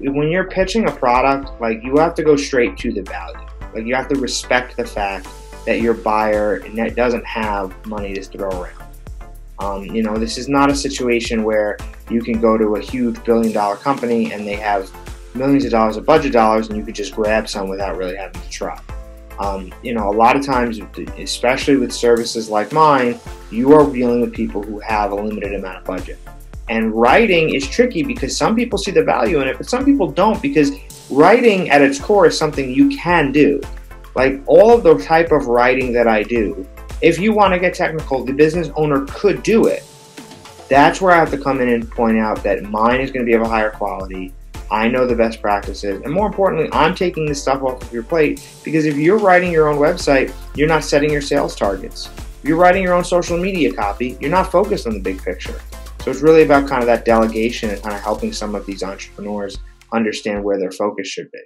when you're pitching a product, like, you have to go straight to the value. Like, you have to respect the fact that your buyer doesn't have money to throw around. This is not a situation where you can go to a huge billion-dollar company and they have millions of dollars of budget dollars and you could just grab some without really having to try. A lot of times, especially with services like mine, you are dealing with people who have a limited amount of budget. And writing is tricky because some people see the value in it, but some people don't, because writing at its core is something you can do. Like, all of the type of writing that I do, if you want to get technical, the business owner could do it. That's where I have to come in and point out that mine is going to be of a higher quality. I know the best practices, and more importantly, I'm taking this stuff off of your plate, because if you're writing your own website, you're not setting your sales targets. If you're writing your own social media copy, you're not focused on the big picture. So it's really about kind of that delegation and kind of helping some of these entrepreneurs understand where their focus should be.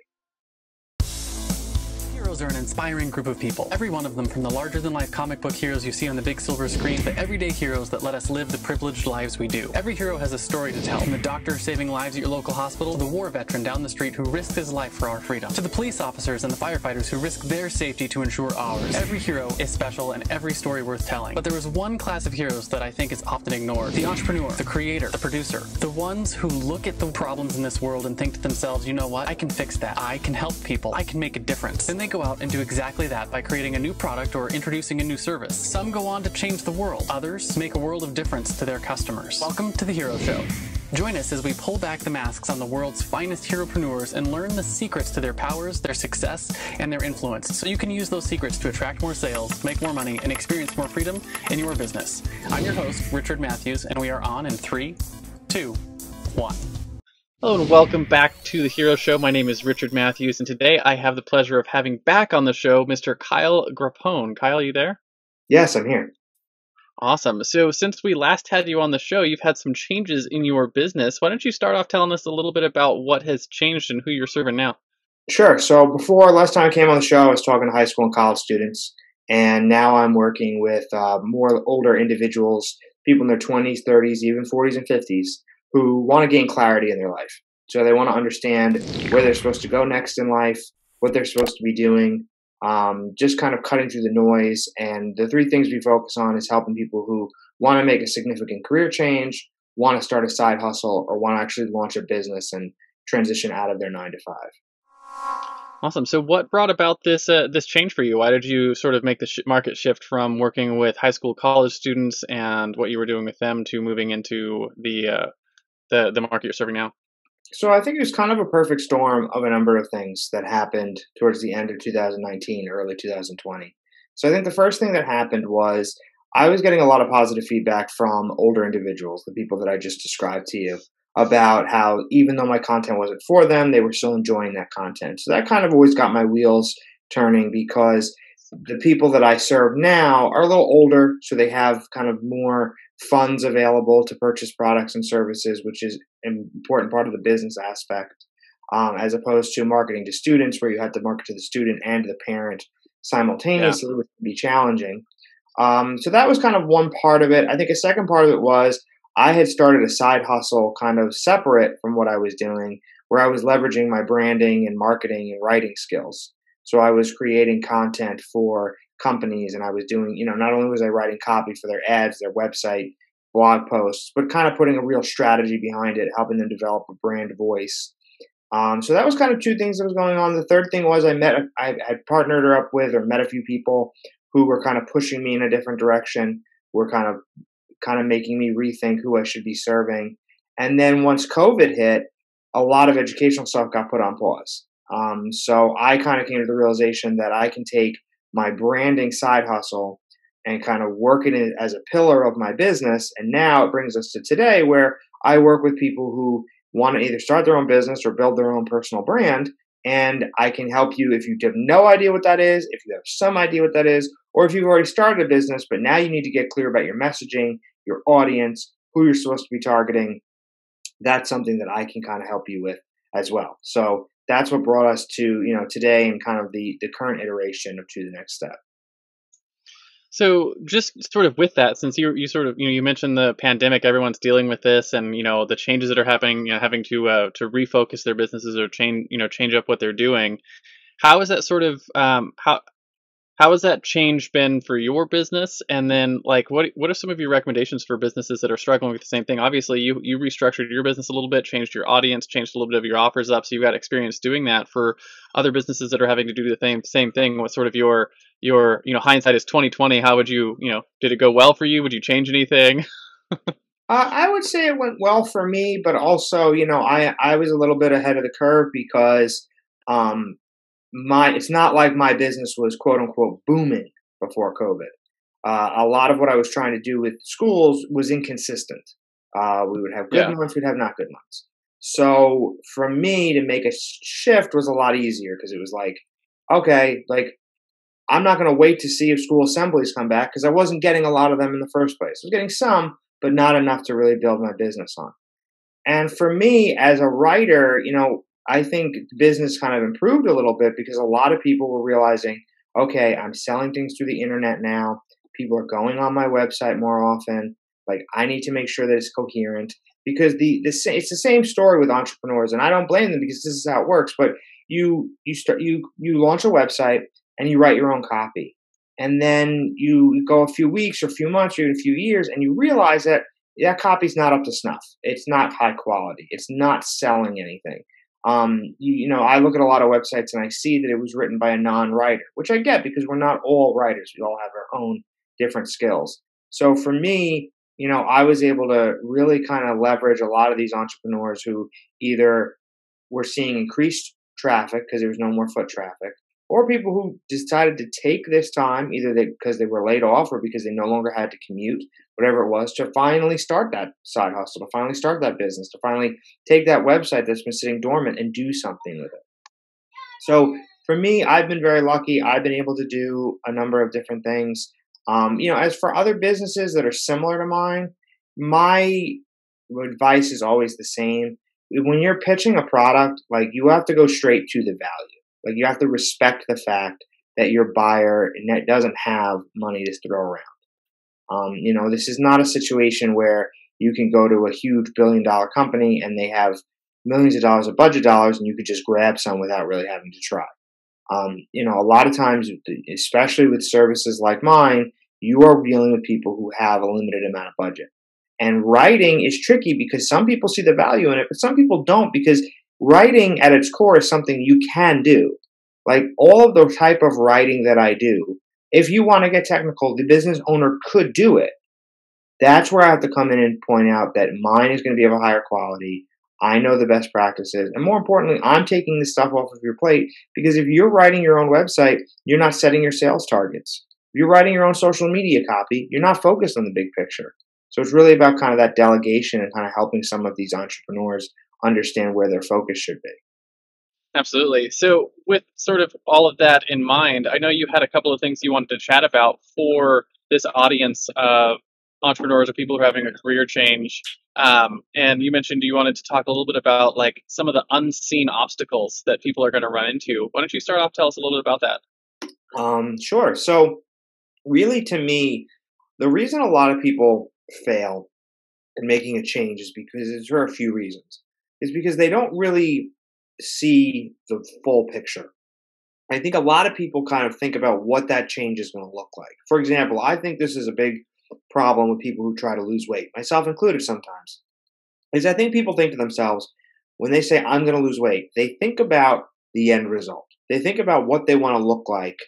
Heroes are an inspiring group of people. Every one of them, from the larger-than-life comic book heroes you see on the big silver screen, to everyday heroes that let us live the privileged lives we do. Every hero has a story to tell. From the doctor saving lives at your local hospital, to the war veteran down the street who risked his life for our freedom, to the police officers and the firefighters who risk their safety to ensure ours. Every hero is special and every story worth telling. But there is one class of heroes that I think is often ignored: the entrepreneur, the creator, the producer. The ones who look at the problems in this world and think to themselves, you know what, I can fix that. I can help people. I can make a difference. Then they go out and do exactly that by creating a new product or introducing a new service. Some go on to change the world. Others make a world of difference to their customers. Welcome to The Hero Show. Join us as we pull back the masks on the world's finest heropreneurs and learn the secrets to their powers, their success, and their influence, so you can use those secrets to attract more sales, make more money, and experience more freedom in your business. I'm your host, Richard Matthews, and we are on in 3, 2, 1. Hello and welcome back to The Hero Show. My name is Richard Matthews, and today I have the pleasure of having back on the show Mr. Kyle Grappone. Kyle, you there? Yes, I'm here. Awesome. So since we last had you on the show, you've had some changes in your business. Why don't you start off telling us a little bit about what has changed and who you're serving now? Sure. So before, last time I came on the show, I was talking to high school and college students, and now I'm working with more older individuals, people in their 20s, 30s, even 40s and 50s, who want to gain clarity in their life. So they want to understand where they're supposed to go next in life, what they're supposed to be doing, just kind of cutting through the noise. And the three things we focus on is helping people who want to make a significant career change, want to start a side hustle, or want to actually launch a business and transition out of their 9-to-5. Awesome. So what brought about this change for you? Why did you sort of make the market shift from working with high school, college students and what you were doing with them to moving into the market you're serving now? So I think it was kind of a perfect storm of a number of things that happened towards the end of 2019, early 2020. So I think the first thing that happened was I was getting a lot of positive feedback from older individuals, the people that I just described to you, about how even though my content wasn't for them, they were still enjoying that content. So that kind of always got my wheels turning, because the people that I serve now are a little older, so they have kind of more funds available to purchase products and services, which is an important part of the business aspect, as opposed to marketing to students, where you have to market to the student and the parent simultaneously, which can be challenging. So that was kind of one part of it. I think a second part of it was I had started a side hustle kind of separate from what I was doing, where I was leveraging my branding and marketing and writing skills. So I was creating content for companies, and I was doing, not only was I writing copy for their ads, their website, blog posts, but kind of putting a real strategy behind it, helping them develop a brand voice. So that was kind of two things that was going on. The third thing was I had partnered up with or met a few people who were kind of pushing me in a different direction, were kind of making me rethink who I should be serving. And then once COVID hit, a lot of educational stuff got put on pause. So I kind of came to the realization that I can take my branding side hustle and kind of work it as a pillar of my business. And now it brings us to today, where I work with people who want to either start their own business or build their own personal brand. And I can help you if you have no idea what that is, if you have some idea what that is, or if you've already started a business, but now you need to get clear about your messaging, your audience, who you're supposed to be targeting. That's something that I can kind of help you with as well. So that's what brought us to, today and kind of the current iteration of To the Next Step. So just sort of with that, since you sort of you mentioned the pandemic, everyone's dealing with this, and the changes that are happening, having to refocus their businesses or change up what they're doing. How is that sort of how has that change been for your business? And then, like, what are some of your recommendations for businesses that are struggling with the same thing? Obviously, you restructured your business a little bit, changed your audience, changed a little bit of your offers up, so you've got experience doing that. For other businesses that are having to do the same thing, what sort of your hindsight is 2020? How would did it go well for you? Would you change anything? I would say it went well for me, but also, I was a little bit ahead of the curve because um, it's not like my business was quote unquote booming before COVID. A lot of what I was trying to do with schools was inconsistent. We would have good Yeah. months, we'd have not good months. So for me to make a shift was a lot easier because it was like, okay, like I'm not going to wait to see if school assemblies come back because I wasn't getting a lot of them in the first place. I was getting some, but not enough to really build my business on. And for me as a writer, I think business kind of improved a little bit because a lot of people were realizing, okay, I'm selling things through the internet now. People are going on my website more often. Like I need to make sure that it's coherent because it's the same story with entrepreneurs, and I don't blame them because this is how it works. But you launch a website and you write your own copy, and then you go a few weeks or a few months or even a few years, and you realize that that copy's not up to snuff. It's not high quality. It's not selling anything. I look at a lot of websites and I see that it was written by a non-writer, which I get because we're not all writers. We all have our own different skills. So for me, I was able to really kind of leverage a lot of these entrepreneurs who either were seeing increased traffic because there was no more foot traffic, or people who decided to take this time, either because they were laid off or because they no longer had to commute, whatever it was, to finally start that side hustle, to finally start that business, to finally take that website that's been sitting dormant and do something with it. So for me, I've been very lucky. I've been able to do a number of different things. As for other businesses that are similar to mine, my advice is always the same. When you're pitching a product, like you have to go straight to the value. Like you have to respect the fact that your buyer doesn't have money to throw around. This is not a situation where you can go to a huge billion-dollar company and they have millions of dollars of budget dollars and you could just grab some without really having to try. A lot of times, especially with services like mine, you are dealing with people who have a limited amount of budget. And writing is tricky because some people see the value in it, but some people don't because writing at its core is something you can do. Like all of the type of writing that I do, if you want to get technical, the business owner could do it. That's where I have to come in and point out that mine is going to be of a higher quality. I know the best practices. And more importantly, I'm taking this stuff off of your plate because if you're writing your own website, you're not setting your sales targets. If you're writing your own social media copy, you're not focused on the big picture. So it's really about kind of that delegation and kind of helping some of these entrepreneurs understand where their focus should be. Absolutely. So, with sort of all of that in mind, I know you had a couple of things you wanted to chat about for this audience of entrepreneurs or people who are having a career change. And you mentioned you wanted to talk a little bit about like some of the unseen obstacles that people are going to run into. Why don't you start off? Tell us a little bit about that. Sure. So, really, to me, the reason a lot of people fail in making a change is because it's for a few reasons. Is because they don't really see the full picture. I think a lot of people kind of think about what that change is going to look like. For example, I think this is a big problem with people who try to lose weight, myself included sometimes, is I think people think to themselves, when they say, I'm going to lose weight, they think about the end result. They think about what they want to look like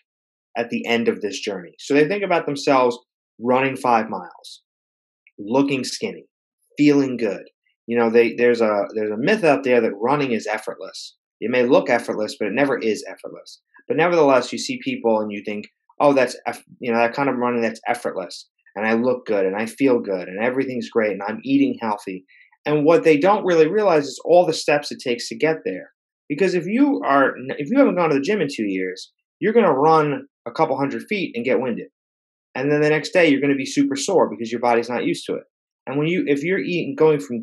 at the end of this journey. So they think about themselves running 5 miles, looking skinny, feeling good. There's a myth out there that running is effortless. It may look effortless, but it never is effortless. But nevertheless, you see people and you think, oh, that kind of running that's effortless, and I look good and I feel good and everything's great and I'm eating healthy. And what they don't really realize is all the steps it takes to get there. Because if you haven't gone to the gym in 2 years, you're going to run a couple hundred feet and get winded. And then the next day you're going to be super sore because your body's not used to it. And if you're going from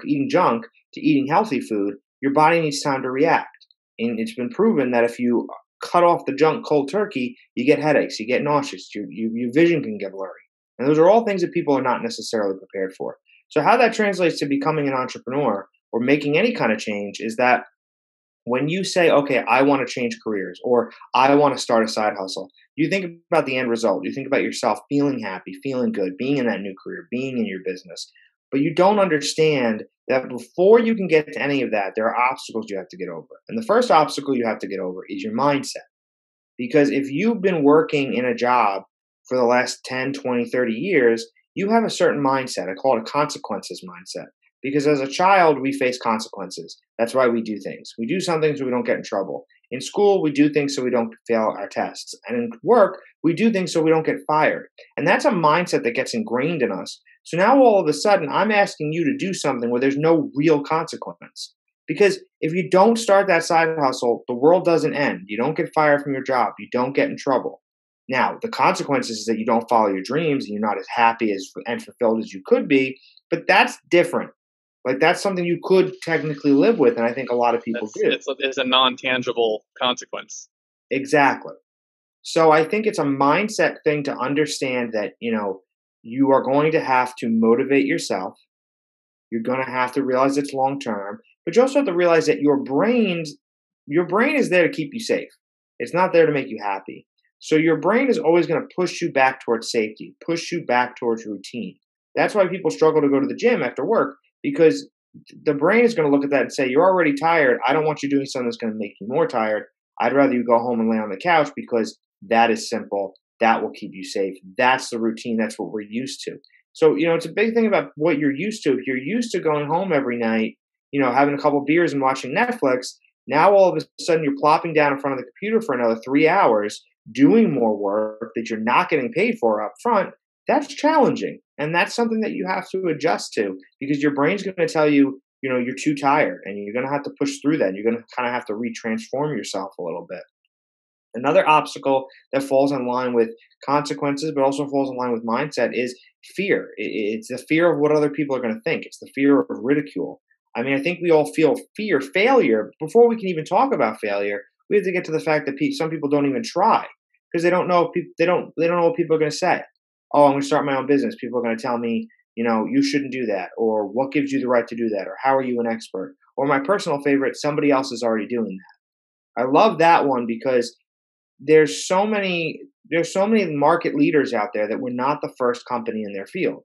eating junk to eating healthy food, your body needs time to react. And it's been proven that if you cut off the junk cold turkey, you get headaches, you get nauseous, your vision can get blurry. And those are all things that people are not necessarily prepared for. So how that translates to becoming an entrepreneur or making any kind of change is that when you say, okay, I want to change careers or I want to start a side hustle, you think about the end result. You think about yourself feeling happy, feeling good, being in that new career, being in your business. But you don't understand that before you can get to any of that, there are obstacles you have to get over. And the first obstacle you have to get over is your mindset. Because if you've been working in a job for the last 10, 20, 30 years, you have a certain mindset. I call it a consequences mindset. Because as a child, we face consequences. That's why we do things. We do some things so we don't get in trouble. In school, we do things so we don't fail our tests. And in work, we do things so we don't get fired. And that's a mindset that gets ingrained in us. So now all of a sudden, I'm asking you to do something where there's no real consequence. Because if you don't start that side hustle, the world doesn't end. You don't get fired from your job. You don't get in trouble. Now, the consequences is that you don't follow your dreams and you're not as happy and fulfilled as you could be. But that's different. Like that's something you could technically live with, and I think a lot of people do. It's a non-tangible consequence. Exactly. So I think it's a mindset thing to understand that, you are going to have to motivate yourself. You're going to have to realize it's long term, but you also have to realize that your brain is there to keep you safe. It's not there to make you happy. So your brain is always going to push you back towards safety, push you back towards routine. That's why people struggle to go to the gym after work, because the brain is going to look at that and say, you're already tired. I don't want you doing something that's going to make you more tired. I'd rather you go home and lay on the couch because that is simple. That will keep you safe. That's the routine. That's what we're used to. So, it's a big thing about what you're used to. If you're used to going home every night, having a couple beers and watching Netflix, now all of a sudden you're plopping down in front of the computer for another 3 hours, doing more work that you're not getting paid for up front. That's challenging. And that's something that you have to adjust to, because your brain's going to tell you, you're too tired, and you're going to have to push through that. You're going to kind of have to retransform yourself a little bit. Another obstacle that falls in line with consequences, but also falls in line with mindset, is fear. It's the fear of what other people are going to think. It's the fear of ridicule. I mean, I think we all feel failure. Before we can even talk about failure, we have to get to the fact that some people don't even try because they don't know they don't know what people are going to say. Oh, I'm going to start my own business. People are going to tell me, you shouldn't do that, or what gives you the right to do that, or how are you an expert? Or my personal favorite, somebody else is already doing that. I love that one because there's so many market leaders out there that were not the first company in their field.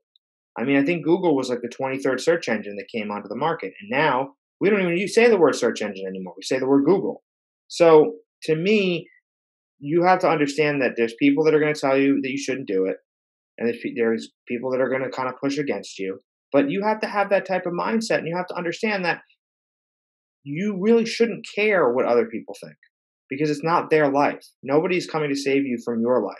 I mean, I think Google was like the 23rd search engine that came onto the market. And now we don't even say the word search engine anymore. We say the word Google. So to me, you have to understand that there's people that are going to tell you that you shouldn't do it. And there's people that are going to kind of push against you. But you have to have that type of mindset, and you have to understand that you really shouldn't care what other people think, because it's not their life. Nobody's coming to save you from your life.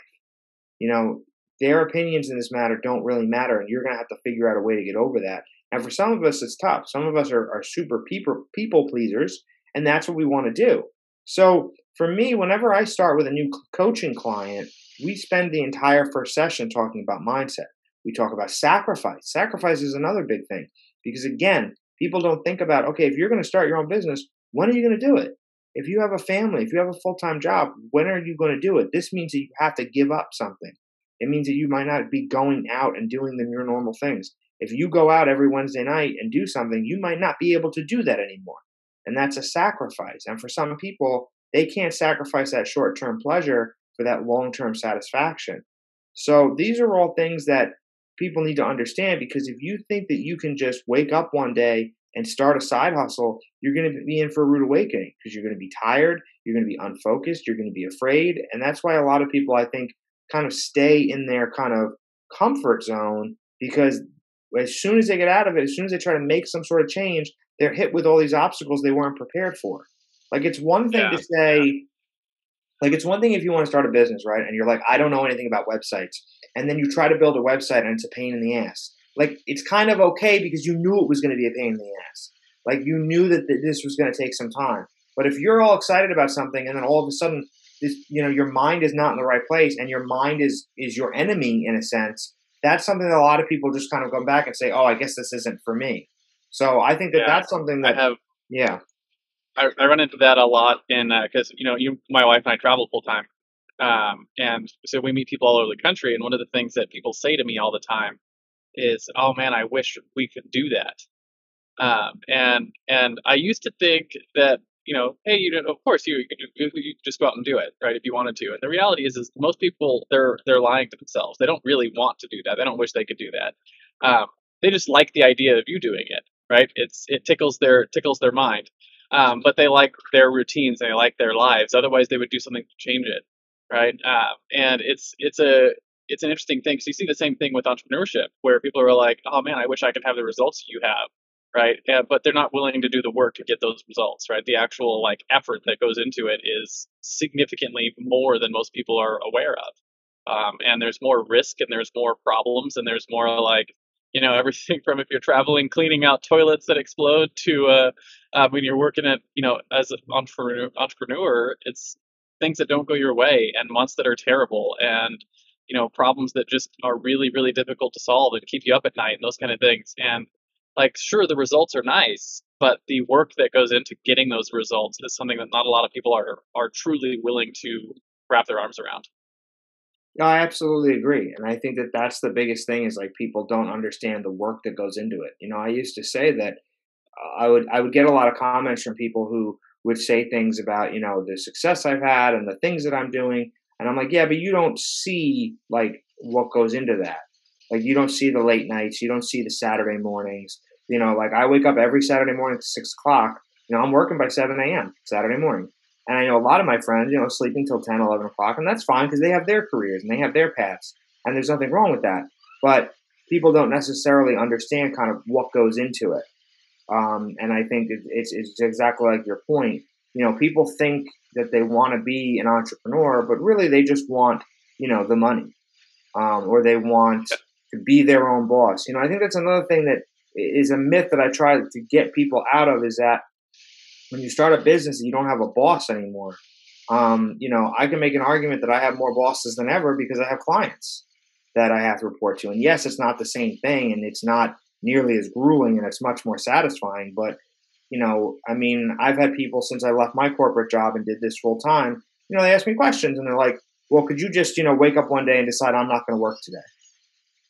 Their opinions in this matter don't really matter, and you're going to have to figure out a way to get over that. And for some of us, it's tough. Some of us are super people pleasers, and that's what we want to do. So for me, whenever I start with a new coaching client, we spend the entire first session talking about mindset. We talk about sacrifice. Sacrifice is another big thing, because again, people don't think about, okay, if you're going to start your own business, when are you going to do it? If you have a family, if you have a full-time job, when are you going to do it? This means that you have to give up something. It means that you might not be going out and doing your normal things. If you go out every Wednesday night and do something, you might not be able to do that anymore. And that's a sacrifice. And for some people, they can't sacrifice that short-term pleasure for that long-term satisfaction. So these are all things that people need to understand, because if you think that you can just wake up one day and start a side hustle, you're going to be in for a rude awakening, because you're going to be tired, you're going to be unfocused, you're going to be afraid. And that's why a lot of people, I think, kind of stay in their kind of comfort zone, because as soon as they get out of it, as soon as they try to make some sort of change, they're hit with all these obstacles they weren't prepared for. Like, it's one thing to say, like, it's one thing if you want to start a business, right? And you're like, I don't know anything about websites. And then you try to build a website and it's a pain in the ass. Like, it's kind of okay because you knew it was going to be a pain in the ass. Like, you knew that this was going to take some time. But if you're all excited about something and then all of a sudden, your mind is not in the right place, and your mind is your enemy in a sense, that's something that a lot of people just kind of go back and say, oh, I guess this isn't for me. So I think that's something that, I run into that a lot because my wife and I travel full time, and so we meet people all over the country. And one of the things that people say to me all the time is, "Oh man, I wish we could do that." And I used to think that, hey, of course you could just go out and do it, right, if you wanted to. And the reality is most people they're lying to themselves. They don't really want to do that. They don't wish they could do that. They just like the idea of you doing it, right? It tickles their mind. But they like their routines. They like their lives. Otherwise, they would do something to change it, right? And it's an interesting thing. So you see the same thing with entrepreneurship, where people are like, "Oh man, I wish I could have the results you have." Right? But they're not willing to do the work to get those results, right? The actual like effort that goes into it is significantly more than most people are aware of. And there's more risk and there's more problems and there's more like, everything from if you're traveling, cleaning out toilets that explode to when you're working at, as an entrepreneur, it's things that don't go your way and months that are terrible and, problems that just are really, really difficult to solve and keep you up at night and those kind of things. And like, sure, the results are nice, but the work that goes into getting those results is something that not a lot of people are truly willing to wrap their arms around. No, I absolutely agree, and I think that that's the biggest thing is like people don't understand the work that goes into it. I used to say that I would get a lot of comments from people who would say things about the success I've had and the things that I'm doing, and I'm like, yeah, but you don't see like what goes into that. Like you don't see the late nights, you don't see the Saturday mornings. Like I wake up every Saturday morning at 6 o'clock. I'm working by 7 a.m. Saturday morning. And I know a lot of my friends, sleeping till 10, 11 o'clock, and that's fine because they have their careers and they have their paths, and there's nothing wrong with that. But people don't necessarily understand kind of what goes into it. And I think it's exactly like your point. People think that they want to be an entrepreneur, but really they just want, the money, or they want to be their own boss. I think that's another thing that is a myth that I try to get people out of is that when you start a business, you don't have a boss anymore. I can make an argument that I have more bosses than ever because I have clients that I have to report to. And yes, it's not the same thing and it's not nearly as grueling and it's much more satisfying. But, I've had people since I left my corporate job and did this full time, they ask me questions and they're like, well, could you just, wake up one day and decide I'm not going to work today?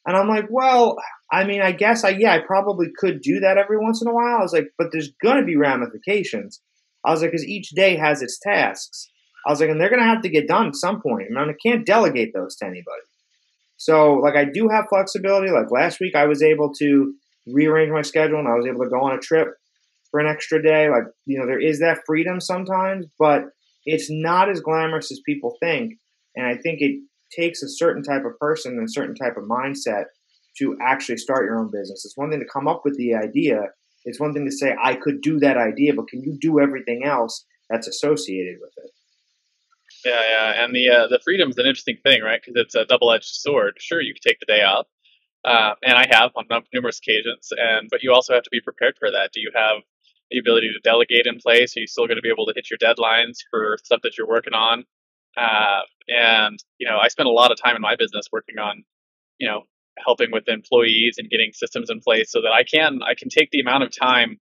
And I'm like, well, I guess I probably could do that every once in a while. I was like, but there's going to be ramifications. I was like, because each day has its tasks. I was like, and they're going to have to get done at some point. I can't delegate those to anybody. So, like, I do have flexibility. Like last week, I was able to rearrange my schedule and I was able to go on a trip for an extra day. Like, there is that freedom sometimes, but it's not as glamorous as people think. And I think it takes a certain type of person and a certain type of mindset to actually start your own business. It's one thing to come up with the idea. It's one thing to say, I could do that idea, but can you do everything else that's associated with it? Yeah, yeah, and the freedom's an interesting thing, right? Because it's a double-edged sword. Sure, you can take the day off, and I have on numerous occasions, but you also have to be prepared for that. Do you have the ability to delegate in place? Are you still going to be able to hit your deadlines for stuff that you're working on? And I spend a lot of time in my business working on, helping with employees and getting systems in place so that I can take the amount of time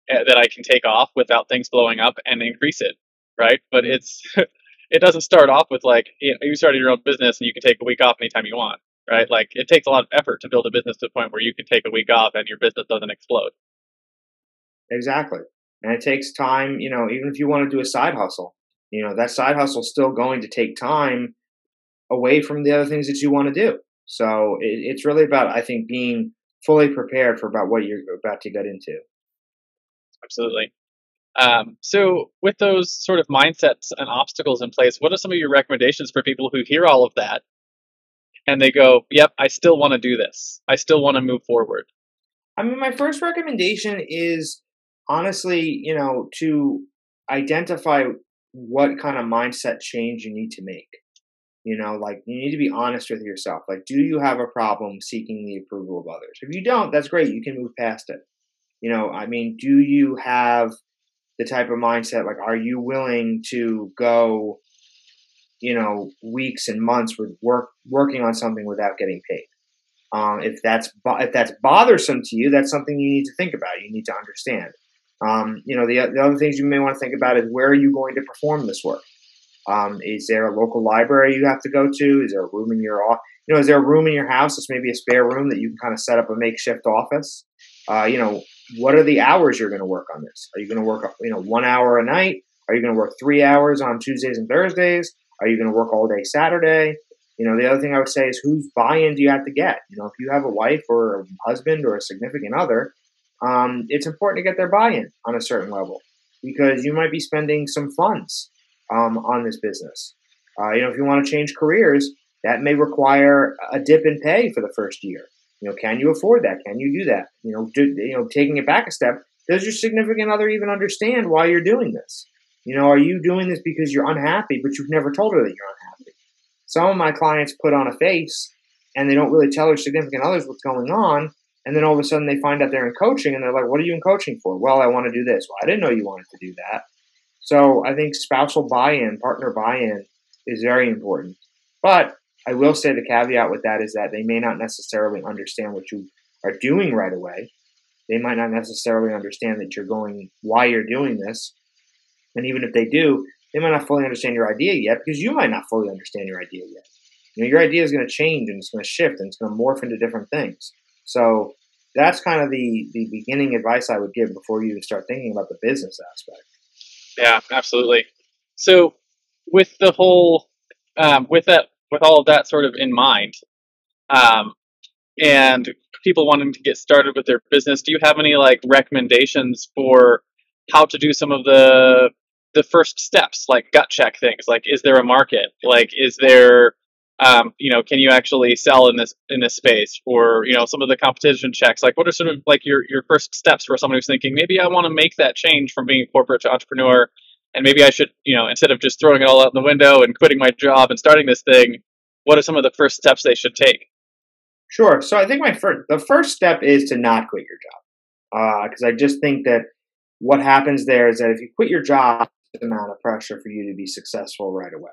that I can take off without things blowing up and increase it, right? But it doesn't start off with like you started your own business and you can take a week off anytime you want, right? Like it takes a lot of effort to build a business to the point where you can take a week off and your business doesn't explode. Exactly. And it takes time, even if you want to do a side hustle, that side hustle is still going to take time away from the other things that you want to do. So it's really about, I think, being fully prepared for about what you're about to get into. Absolutely. So with those sort of mindsets and obstacles in place, what are some of your recommendations for people who hear all of that and they go, yep, I still want to do this. I still want to move forward. My first recommendation is honestly, to identify what kind of mindset change you need to make. Like you need to be honest with yourself. Like, do you have a problem seeking the approval of others? If you don't, that's great. You can move past it. Do you have the type of mindset, like, are you willing to go, weeks and months with working on something without getting paid? If that's bothersome to you, that's something you need to think about. You need to understand. The other things you may want to think about is where are you going to perform this work? Is there a local library you have to go to? Is there a room in your is there a room in your house that's maybe a spare room that you can kind of set up a makeshift office? What are the hours you're going to work on this? Are you going to work 1 hour a night? Are you going to work 3 hours on Tuesdays and Thursdays? Are you going to work all day Saturday? The other thing I would say is whose buy-in do you have to get? If you have a wife or a husband or a significant other, it's important to get their buy-in on a certain level because you might be spending some funds on this business. If you want to change careers, that may require a dip in pay for the first year. Can you afford that? Can you do that? Taking it back a step, does your significant other even understand why you're doing this? Are you doing this because you're unhappy, but you've never told her that you're unhappy? Some of my clients put on a face and they don't really tell their significant others what's going on. And then all of a sudden they find out they're in coaching and they're like, what are you in coaching for? Well, I want to do this. Well, I didn't know you wanted to do that. So I think spousal buy-in, partner buy-in is very important. But I will say the caveat with that is that they may not necessarily understand what you are doing right away. They might not necessarily understand why you're doing this. And even if they do, they might not fully understand your idea yet because you might not fully understand your idea yet. Your idea is going to change and it's going to shift and it's going to morph into different things. So that's kind of the beginning advice I would give before you even start thinking about the business aspect. Yeah, absolutely. So with the whole, with all of that sort of in mind, um, and people wanting to get started with their business, do you have any like recommendations for how to do some of the first steps, like gut check things? Like, is there a market? Like, is there, can you actually sell in this space? Or some of the competition checks. Like, what are sort of like your first steps for someone who's thinking maybe I want to make that change from being corporate to entrepreneur, and maybe I should, instead of just throwing it all out the window and quitting my job and starting this thing, what are some of the first steps they should take? Sure. So I think the first step is to not quit your job because I just think that what happens there is that if you quit your job, there's an amount of pressure for you to be successful right away,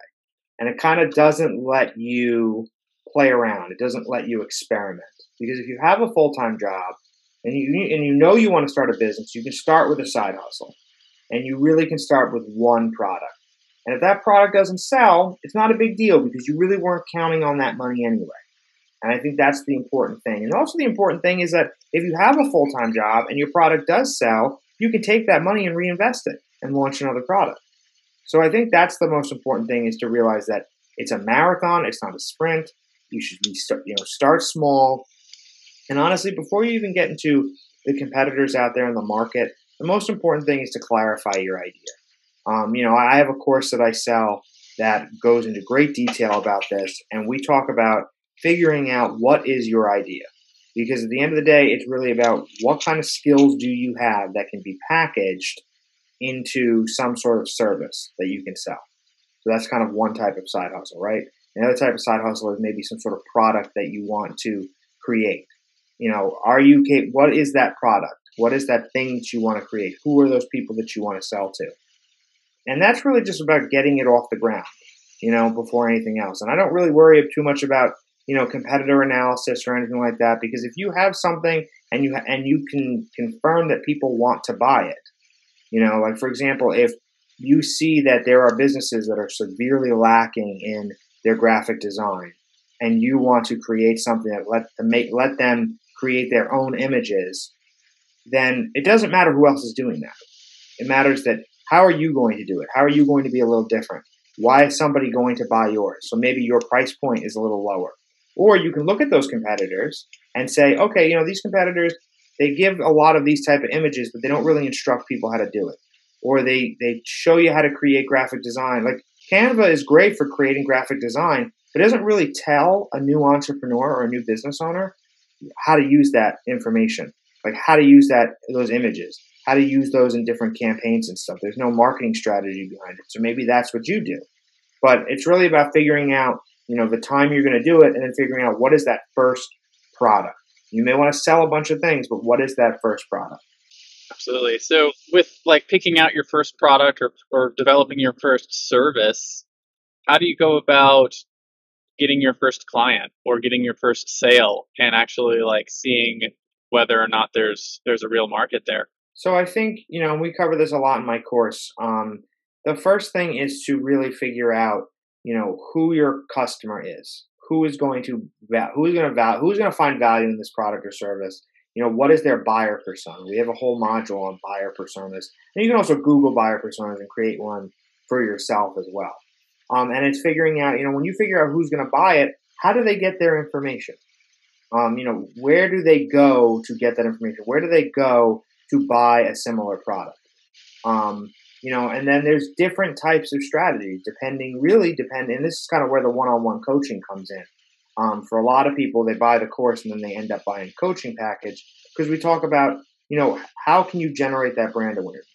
and it kind of doesn't let you play around. It doesn't let you experiment because if you have a full-time job and you want to start a business, you can start with a side hustle, and you really can start with one product. And if that product doesn't sell, it's not a big deal because you really weren't counting on that money anyway. And I think that's the important thing. And also the important thing is that if you have a full-time job and your product does sell, you can take that money and reinvest it and launch another product. So I think that's the most important thing is to realize that it's a marathon. It's not a sprint. You should start small. And honestly, before you even get into the competitors out there in the market, the most important thing is to clarify your idea. I have a course that I sell that goes into great detail about this. And we talk about figuring out what is your idea. Because at the end of the day, it's really about what kind of skills do you have that can be packaged into some sort of service that you can sell. So that's kind of one type of side hustle, right? Another type of side hustle is maybe some sort of product that you want to create. What is that product? What is that thing that you want to create? Who are those people that you want to sell to? And that's really just about getting it off the ground, before anything else. And I don't really worry too much about competitor analysis or anything like that, because if you have something and you can confirm that people want to buy it, like for example, if you see that there are businesses that are severely lacking in their graphic design, and you want to create something that let them create their own images, then it doesn't matter who else is doing that. It matters that how are you going to do it? How are you going to be a little different? Why is somebody going to buy yours? So maybe your price point is a little lower. Or you can look at those competitors and say, okay, these competitors, they give a lot of these type of images, but they don't really instruct people how to do it. Or they show you how to create graphic design. Like Canva is great for creating graphic design, but it doesn't really tell a new entrepreneur or a new business owner how to use that information, like how to use those images, how to use those in different campaigns and stuff. There's no marketing strategy behind it. So maybe that's what you do. But it's really about figuring out the time you're going to do it, and then figuring out what is that first product. You may want to sell a bunch of things, but what is that first product? Absolutely. So with like picking out your first product or developing your first service, how do you go about getting your first client or getting your first sale and actually like seeing whether or not there's a real market there? So I think, we cover this a lot in my course. The first thing is to really figure out, who your customer is, who's going to find value in this product or service. What is their buyer persona? We have a whole module on buyer personas, and you can also Google buyer personas and create one for yourself as well. And it's figuring out, when you figure out who's going to buy it, how do they get their information? Where do they go to get that information? Where do they go to buy a similar product? And then there's different types of strategies depending, and this is kind of where the one-on-one coaching comes in. For a lot of people, they buy the course and then they end up buying a coaching package because we talk about, how can you generate that brand awareness?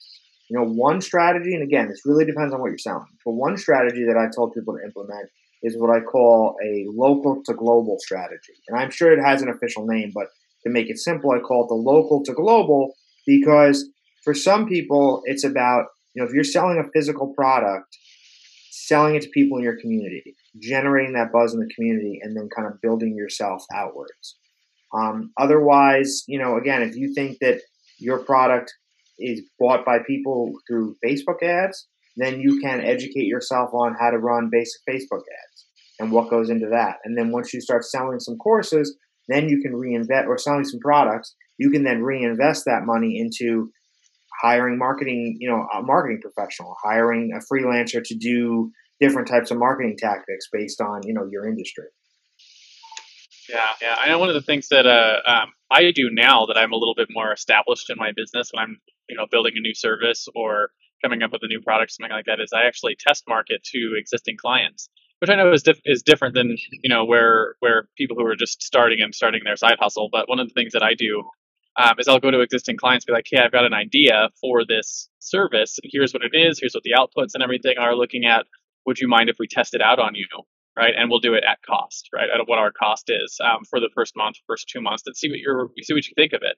One strategy, and again, this really depends on what you're selling, but one strategy that I told people to implement is what I call a local to global strategy. And I'm sure it has an official name, but to make it simple, I call it the local to global because for some people, it's about, if you're selling a physical product, selling it to people in your community, generating that buzz in the community, and then kind of building yourself outwards. Otherwise, again, if you think that your product is bought by people through Facebook ads, then you can educate yourself on how to run basic Facebook ads and what goes into that. And then once you start selling some courses, then you can reinvest, or selling some products, you can then reinvest that money into hiring a marketing professional, hiring a freelancer to do different types of marketing tactics based on, your industry. Yeah. I know one of the things that I do now that I'm a little bit more established in my business when I'm, building a new service or coming up with a new product, something like that, is I actually test market to existing clients, which I know is different than, where people who are just starting their side hustle. But one of the things that I do is I'll go to existing clients, be like, hey, I've got an idea for this service. Here's what it is. Here's what the outputs and everything are looking at. Would you mind if we test it out on you? Right, and we'll do it at cost, right, at what our cost is for the first month, first 2 months, and see what you think of it.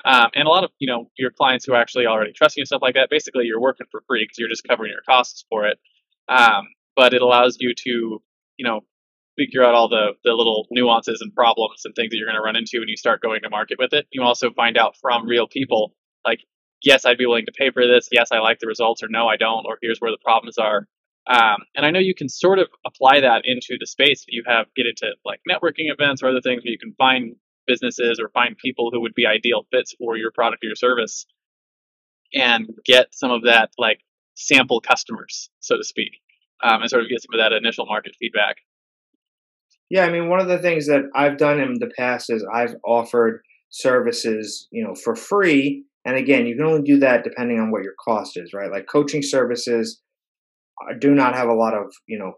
And a lot of your clients who actually already trust you and stuff like that, basically you're working for free because you're just covering your costs for it. But it allows you to figure out all the little nuances and problems and things that you're going to run into when you start going to market with it. You also find out from real people, like, yes, I'd be willing to pay for this. Yes, I like the results, or no, I don't, or here's where the problems are. And I know you can sort of apply that into the space that you have, get into like networking events or other things where you can find businesses or find people who would be ideal fits for your product or your service and get some of that like sample customers, so to speak, and sort of get some of that initial market feedback. Yeah, I mean, one of the things that I've done in the past is I've offered services, for free. And again, you can only do that depending on what your cost is, right? Like coaching services do not have a lot of,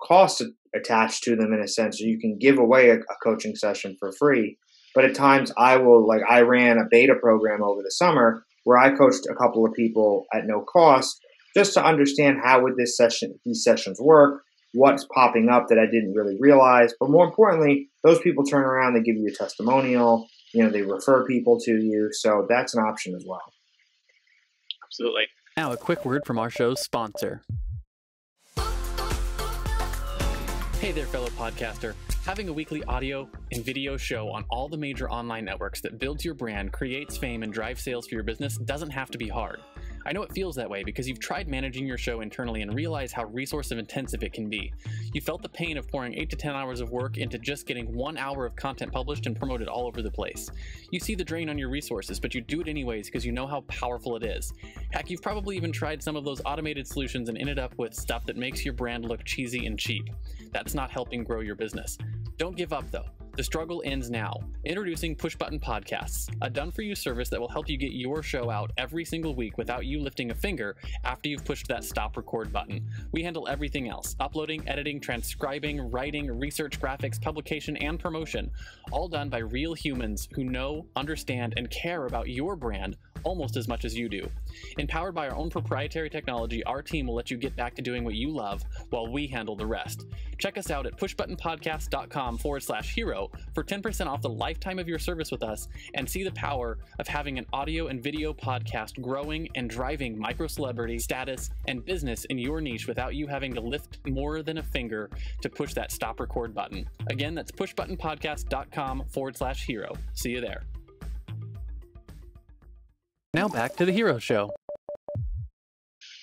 cost attached to them in a sense. So you can give away a coaching session for free. But at times I ran a beta program over the summer where I coached a couple of people at no cost just to understand how would these sessions work, what's popping up that I didn't really realize. But more importantly, those people turn around, they give you a testimonial, they refer people to you. So that's an option as well. Absolutely. Now a quick word from our show's sponsor. Hey there, fellow podcaster. Having a weekly audio and video show on all the major online networks that builds your brand, creates fame, and drives sales for your business doesn't have to be hard. I know it feels that way because you've tried managing your show internally and realize how resource intensive it can be. You felt the pain of pouring 8 to 10 hours of work into just getting 1 hour of content published and promoted all over the place. You see the drain on your resources, but you do it anyways because you know how powerful it is. Heck, you've probably even tried some of those automated solutions and ended up with stuff that makes your brand look cheesy and cheap. That's not helping grow your business. Don't give up though. The struggle ends now. Introducing Push Button Podcasts, a done-for-you service that will help you get your show out every single week without you lifting a finger after you've pushed that stop record button. We handle everything else: uploading, editing, transcribing, writing, research, graphics, publication, and promotion, all done by real humans who know, understand, and care about your brand almost as much as you do. Empowered by our own proprietary technology, our team will let you get back to doing what you love while we handle the rest. Check us out at pushbuttonpodcast.com/hero for 10% off the lifetime of your service with us and see the power of having an audio and video podcast growing and driving micro celebrity status and business in your niche without you having to lift more than a finger to push that stop record button. Again, that's pushbuttonpodcast.com/hero. See you there. Now back to the Hero Show.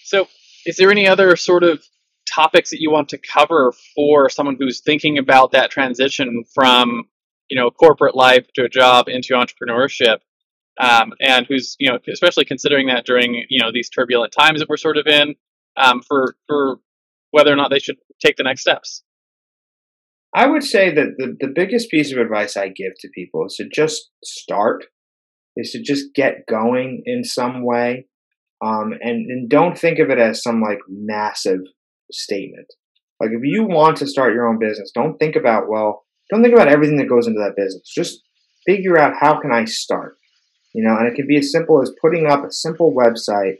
So, is there any other sort of topics that you want to cover for someone who's thinking about that transition from, corporate life to a job into entrepreneurship, and who's, especially considering that during, these turbulent times that we're sort of in, for whether or not they should take the next steps? I would say that the biggest piece of advice I give to people is to just start, is to just get going in some way. And don't think of it as some like massive statement. Like if you want to start your own business, don't think about everything that goes into that business. Just figure out how can I start, and it can be as simple as putting up a simple website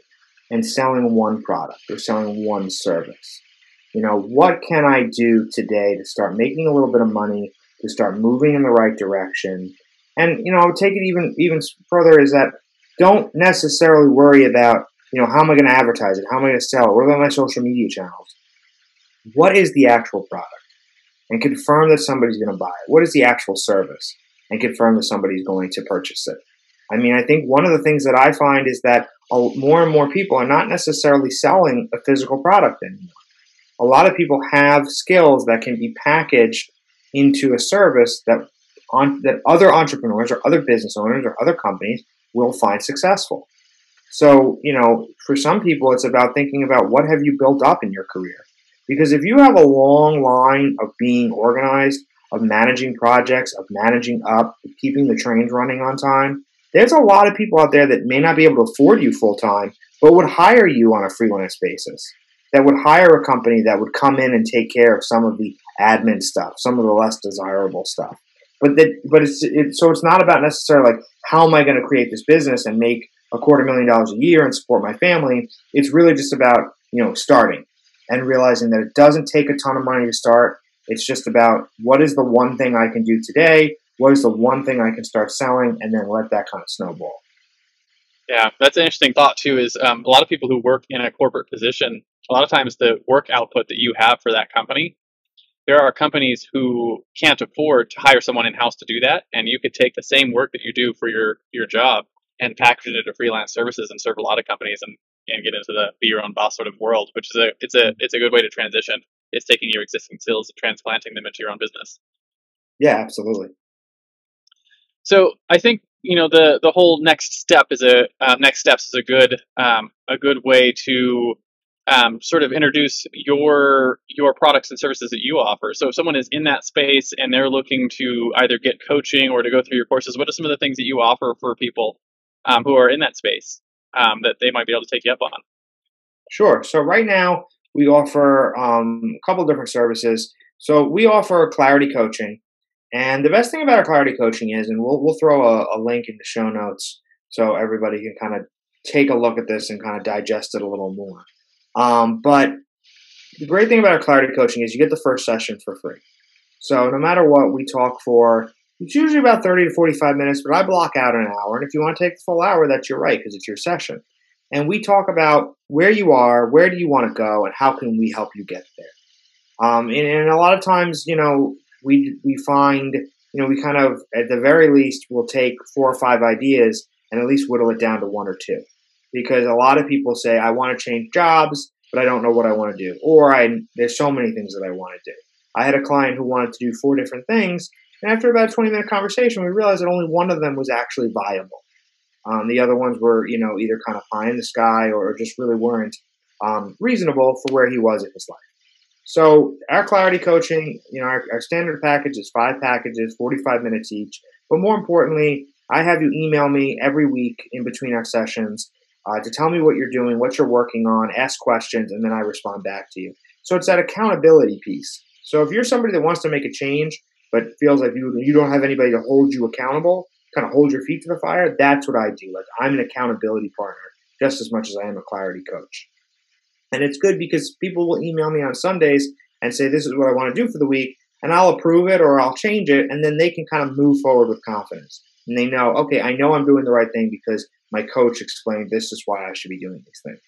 and selling one product or selling one service. What can I do today to start making a little bit of money, to start moving in the right direction? And, I would take it even further is that don't necessarily worry about, how am I going to advertise it? How am I going to sell it? What about my social media channels? What is the actual product? And confirm that somebody's going to buy it. What is the actual service? And confirm that somebody's going to purchase it. I mean, I think one of the things that I find is that more and more people are not necessarily selling a physical product anymore. A lot of people have skills that can be packaged into a service that other entrepreneurs or other business owners or other companies will find successful. So, for some people, it's about thinking about what have you built up in your career. Because if you have a long line of being organized, of managing projects, of managing up, of keeping the trains running on time, there's a lot of people out there that may not be able to afford you full time, but would hire you on a freelance basis. That would hire a company that would come in and take care of some of the admin stuff, some of the less desirable stuff. It's not about necessarily like, how am I going to create this business and make $250,000 a year and support my family? It's really just about, starting and realizing that it doesn't take a ton of money to start. It's just about what is the one thing I can do today? What is the one thing I can start selling? And then let that kind of snowball. Yeah, that's an interesting thought too, is a lot of people who work in a corporate position, a lot of times the work output that you have for that company, there are companies who can't afford to hire someone in-house to do that, and you could take the same work that you do for your job and package it into freelance services and serve a lot of companies and get into the be your own boss sort of world, which is it's a good way to transition. It's taking your existing skills and transplanting them into your own business. Yeah, absolutely. So I think the whole next steps is a good way to sort of introduce your products and services that you offer. So if someone is in that space and they're looking to either get coaching or to go through your courses, what are some of the things that you offer for people who are in that space that they might be able to take you up on? Sure. So right now we offer a couple different services. So we offer clarity coaching. And the best thing about our clarity coaching is, and we'll throw a link in the show notes so everybody can kind of take a look at this and kind of digest it a little more. But the great thing about our clarity coaching is you get the first session for free. So no matter what, we talk for, it's usually about 30 to 45 minutes, but I block out an hour. And if you want to take the full hour, that's your right, because it's your session. And we talk about where you are, where do you want to go, and how can we help you get there. And a lot of times, we find, we kind of, at the very least, will take 4 or 5 ideas and at least whittle it down to 1 or 2. Because a lot of people say, I want to change jobs, but I don't know what I want to do. Or there's so many things that I want to do. I had a client who wanted to do 4 different things. And after about a 20-minute conversation, we realized that only one of them was actually viable. The other ones were, either kind of pie in the sky or just really weren't reasonable for where he was in his life. So our clarity coaching, our standard package is 5 packages, 45 minutes each. But more importantly, I have you email me every week in between our sessions to tell me what you're doing, what you're working on, ask questions, and then I respond back to you. So it's that accountability piece. So if you're somebody that wants to make a change but feels like you don't have anybody to hold you accountable, kind of hold your feet to the fire, that's what I do. Like, I'm an accountability partner just as much as I am a clarity coach. And it's good because people will email me on Sundays and say, this is what I want to do for the week, and I'll approve it or I'll change it, and then they can kind of move forward with confidence. And they know, okay, I know I'm doing the right thing because my coach explained this is why I should be doing these things.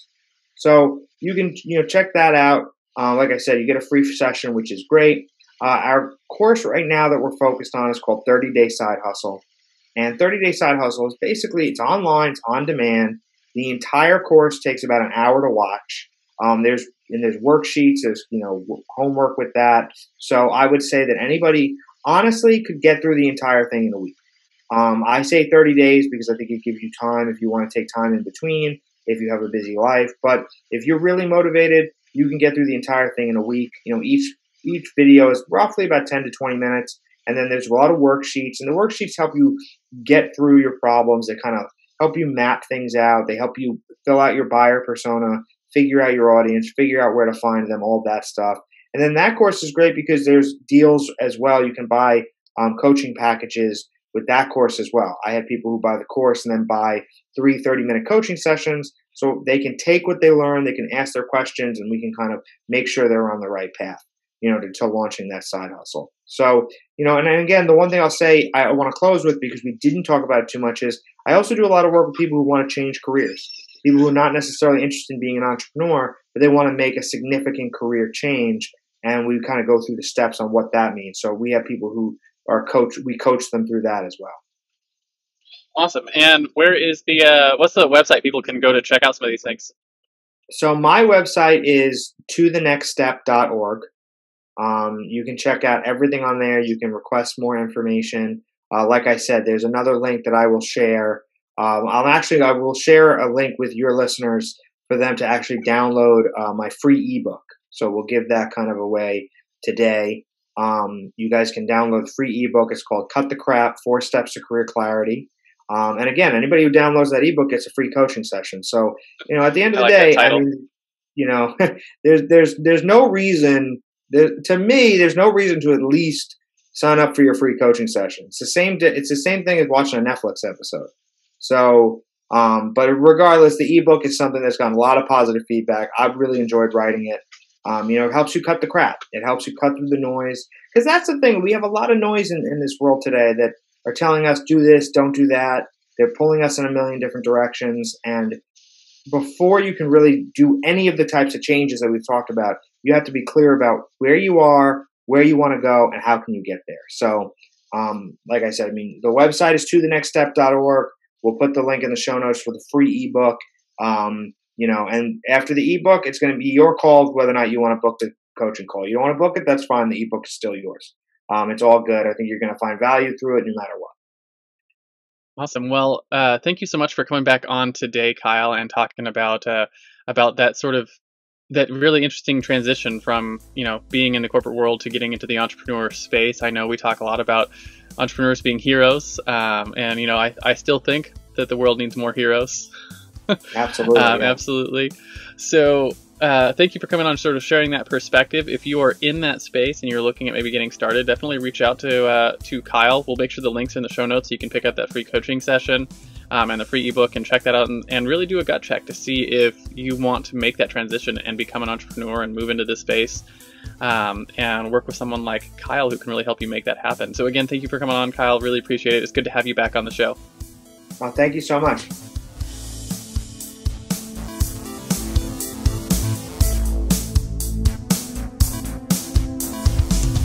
So you can check that out. Like I said, you get a free session, which is great. Our course right now that we're focused on is called 30 Day Side Hustle. And 30-Day Side Hustle is basically, it's online, it's on demand. The entire course takes about an hour to watch. There's worksheets, there's homework with that. So I would say that anybody honestly could get through the entire thing in a week. I say 30 days because I think it gives you time if you want to take time in between, if you have a busy life. But if you're really motivated, you can get through the entire thing in a week. Each video is roughly about 10 to 20 minutes. And then there's a lot of worksheets, and the worksheets help you get through your problems. They kind of help you map things out. They help you fill out your buyer persona, figure out your audience, figure out where to find them, all that stuff. And then that course is great because there's deals as well. You can buy coaching packages with that course as well. I have people who buy the course and then buy 3 30-minute coaching sessions so they can take what they learn, they can ask their questions, and we can kind of make sure they're on the right path, to launching that side hustle. So, and then again, the one thing I'll say I want to close with, because we didn't talk about it too much, is I also do a lot of work with people who want to change careers, people who are not necessarily interested in being an entrepreneur, but they want to make a significant career change. And we kind of go through the steps on what that means. So we have people who are we coach them through that as well. Awesome. And where is what's the website people can go to check out some of these things? So my website is tothenextstep.org. You can check out everything on there. You can request more information. Like I said, there's another link that I will share. I will share a link with your listeners for them to actually download my free ebook. So we'll give that kind of away today. You guys can download the free ebook. It's called Cut the Crap: 4 Steps to Career Clarity. And again, anybody who downloads that ebook gets a free coaching session. So, at the end of the day, there's no reason. To me, there's no reason to at least sign up for your free coaching session. It's the same thing as watching a Netflix episode. So, but regardless, the ebook is something that's gotten a lot of positive feedback. I've really enjoyed writing it. It helps you cut the crap. It helps you cut through the noise, because that's the thing. We have a lot of noise in this world today that are telling us do this, don't do that. They're pulling us in a million different directions. And before you can really do any of the types of changes that we've talked about, you have to be clear about where you are, where you want to go, and how can you get there. So, like I said, the website is tothenextstep.org. We'll put the link in the show notes for the free ebook. And after the ebook, it's going to be your call whether or not you want to book the coaching call. You don't want to book it, that's fine. The ebook is still yours. It's all good. I think you're going to find value through it no matter what. Awesome. Well, thank you so much for coming back on today, Kyle, and talking about that really interesting transition from, being in the corporate world to getting into the entrepreneur space. I know we talk a lot about entrepreneurs being heroes, and I still think that the world needs more heroes. Absolutely. Absolutely. So thank you for coming on, sort of sharing that perspective. If you are in that space and you're looking at maybe getting started, definitely reach out to Kyle. We'll make sure the link's in the show notes so you can pick up that free coaching session and the free ebook and check that out and really do a gut check to see if you want to make that transition and become an entrepreneur and move into this space and work with someone like Kyle who can really help you make that happen. So again, thank you for coming on, Kyle. Really appreciate it. It's good to have you back on the show. Well, thank you so much.